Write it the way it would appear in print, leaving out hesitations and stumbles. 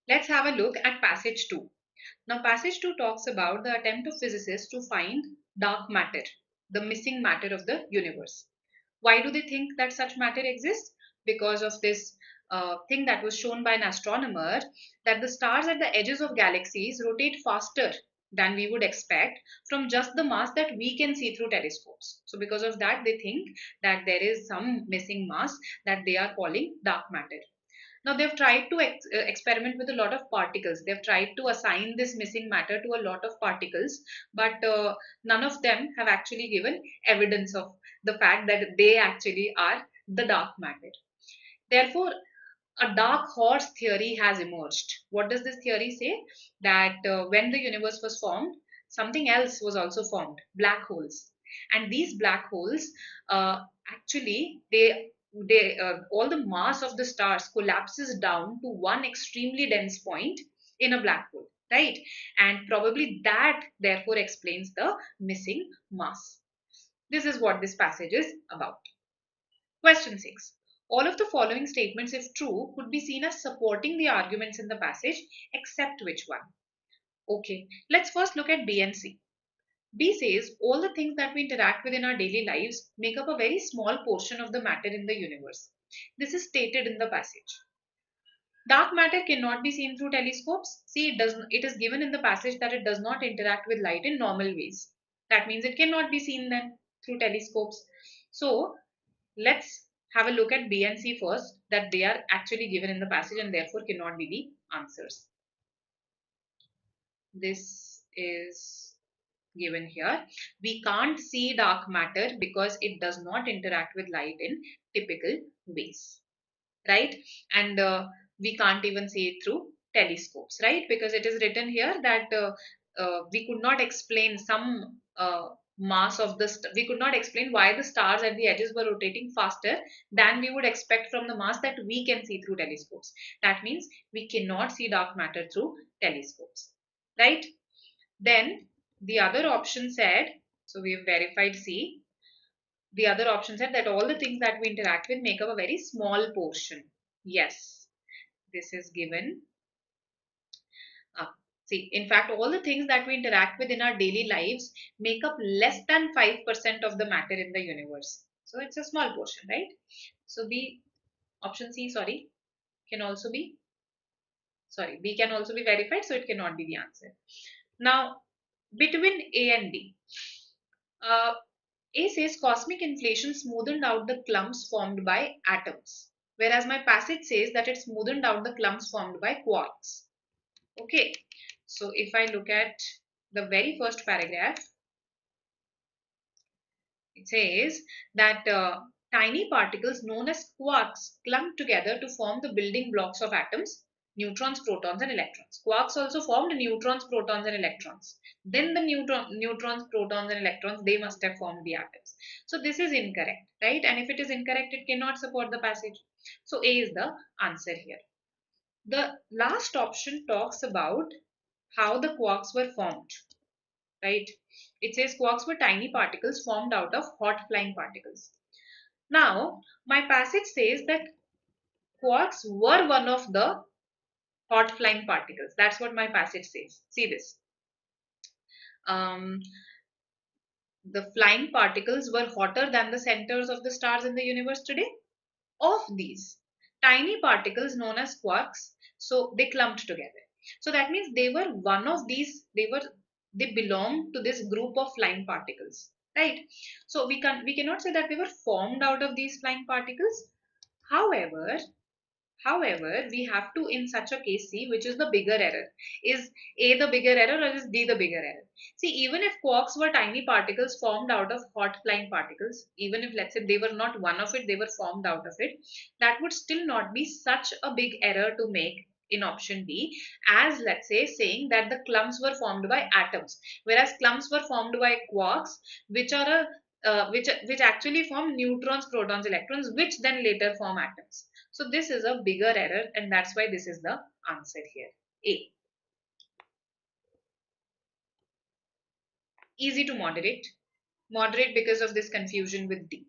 Let's have a look at passage 2. Now, passage 2 talks about the attempt of physicists to find dark matter, the missing matter of the universe. Why do they think that such matter exists? Because of this thing that was shown by an astronomer, that the stars at the edges of galaxies rotate faster than we would expect from just the mass that we can see through telescopes. So because of that, they think that there is some missing mass that they are calling dark matter. Now, they've tried to experiment with a lot of particles. They've tried to assign this missing matter to a lot of particles, but none of them have actually given evidence of the fact that they actually are the dark matter. Therefore, a dark horse theory has emerged. What does this theory say? That when the universe was formed, something else was also formed, black holes. And these black holes, actually, all the mass of the stars collapses down to one extremely dense point in a black hole, right? And probably that therefore explains the missing mass. This is what this passage is about. Question 6. All of the following statements, if true, could be seen as supporting the arguments in the passage, except which one? Okay, let's first look at B and C. B says all the things that we interact with in our daily lives make up a very small portion of the matter in the universe. This is stated in the passage. Dark matter cannot be seen through telescopes. See, it is given in the passage that it does not interact with light in normal ways. That means it cannot be seen then through telescopes. So let's have a look at B and C first, that they are actually given in the passage and therefore cannot be the answers. This is given here. We can't see dark matter because it does not interact with light in typical ways, right? And we can't even see it through telescopes, right? Because it is written here that we could not explain some mass of we could not explain why the stars at the edges were rotating faster than we would expect from the mass that we can see through telescopes. That means we cannot see dark matter through telescopes, right? Then the other option said, so we have verified C. The other option said that all the things that we interact with make up a very small portion. Yes, this is given. See, in fact, all the things that we interact with in our daily lives make up less than 5% of the matter in the universe. So it's a small portion, right? So B, option C, sorry, can also be, sorry, B can also be verified, so it cannot be the answer. Now, between A and D, uh, A says cosmic inflation smoothened out the clumps formed by atoms, whereas my passage says that it smoothened out the clumps formed by quarks. Okay, so if I look at the very first paragraph, it says that tiny particles known as quarks clumped together to form the building blocks of atoms, neutrons, protons, and electrons. Quarks also formed neutrons, protons, and electrons. Then the neutrons, protons, and electrons, they must have formed the atoms. So this is incorrect, right? And if it is incorrect, it cannot support the passage. So A is the answer here. The last option talks about how the quarks were formed, right? It says quarks were tiny particles formed out of hot flying particles. Now, my passage says that quarks were one of the hot flying particles. That's what my passage says. See this. Um, the flying particles were hotter than the centers of the stars in the universe today. Of these tiny particles known as quarks, so they clumped together. So that means they were one of these, they belong to this group of flying particles, right? So we cannot say that they were formed out of these flying particles. However, we have to in such a case see which is the bigger error. Is A the bigger error or is D the bigger error? See, even if quarks were tiny particles formed out of hot flying particles, even if let's say they were not one of it, they were formed out of it, that would still not be such a big error to make in option B as let's say saying that the clumps were formed by atoms, whereas clumps were formed by quarks, which are a which actually form neutrons, protons, electrons, which then later form atoms. So this is a bigger error and that's why this is the answer here, A. Easy to moderate. Moderate because of this confusion with D.